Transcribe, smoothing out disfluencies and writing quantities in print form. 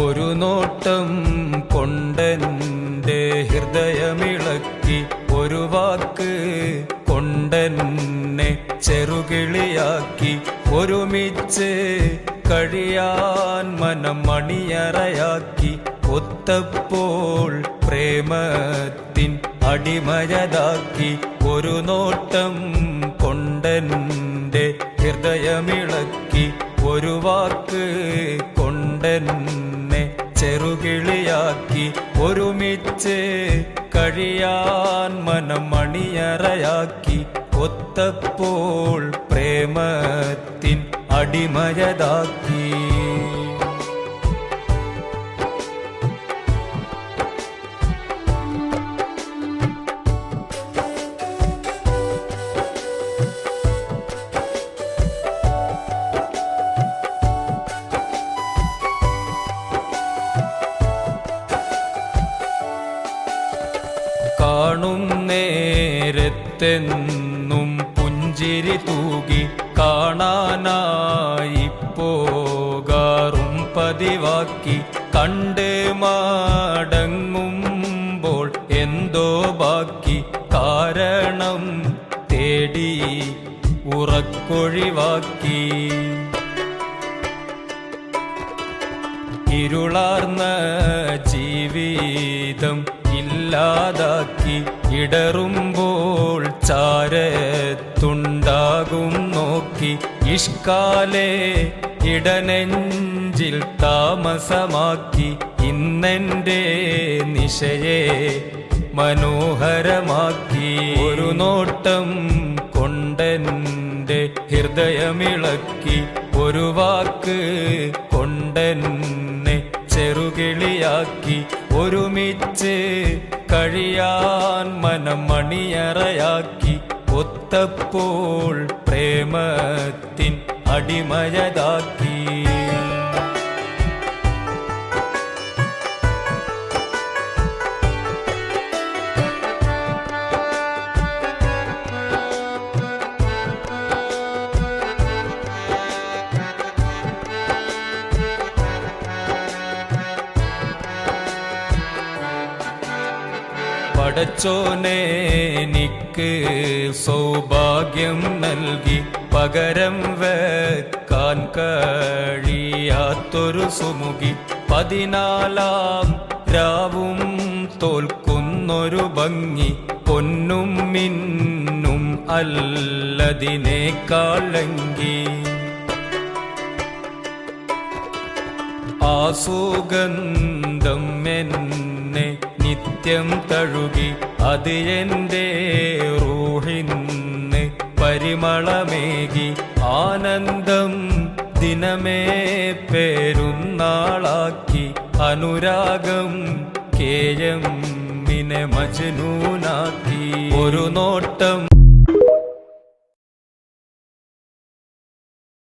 ഒരു നോട്ടം കൊണ്ടെൻ്റെ ഹൃദയമിളക്കി, ഒരു വാക്ക് കൊണ്ടെന്നെ ചെറുകിളിയാക്കി, ഒരുമിച്ച് കഴിയാൻ മനം മണിയറയാക്കി, ഒത്തപ്പോൾ പ്രേമത്തിൻ അടിമയതാക്കി. ഒരു നോട്ടം കൊണ്ടെൻ്റെ ഹൃദയമിളക്കി, ഒരു വാക്ക് കൊണ്ടെന്നെ ചെറുകിളിയാക്കി, ഒരുമിച്ച് കഴിയാൻ മനം മണിയറയാക്കി, ഒത്തപ്പോൾ പ്രേമത്തിൻ അടിമയതാക്കി. കാണും നേരത്തെന്നും പുഞ്ചിരി തൂകി, കാണാനായി പോകാറും പതിവാക്കി, കണ്ട് മടങ്ങുമ്പോൾ എന്തോ ബാക്കി, കാരണം തേടി ഉറക്കൊഴിവാക്കി. ഇരുളാർന്ന ജീവിതം ഇല്ലാതാക്കി, ഇടറുമ്പോൾ ചാരത്തുണ്ടാകും നോക്കി, ഇഷ്കാലെ ഇടനെഞ്ചിൽ താമസമാക്കി, ഇന്നെൻ്റെ നിശയെ മനോഹരമാക്കി. ഒരു നോട്ടം കൊണ്ടെൻ്റെ ഹൃദയമിളക്കി, ഒരു വാക്ക് കൊണ്ടെന്നെ ചെറുകിളിയാക്കി, ഒരുമിച്ച് കഴിയാൻ മനം മണിയറയാക്കി, ഒത്തപ്പോൾ പ്രേമത്തിൻ അടിമയതാക്കി. പടച്ചോനെ എനിക്ക് സൗഭാഗ്യം നൽകി, പകരം വെക്കാൻ കഴിയാത്തൊരു സുമുഖി, 14 രാവും തോൽക്കുന്നൊരു ഭംഗി, പൊന്നും മിന്നും അല്ലതിനേക്കാളെങ്കി. ആ സുഗന്ധം എന്നെ നിത്യം തഴുകി, അത് എൻ്റെ റൂഹിന് പരിമളമേകി, ആനന്ദം ദിനമേ പെരുന്നാളാക്കി, അനുരാഗം കേയമ്മിനെ മജ്നൂനാക്കി. ഒരു നോട്ടം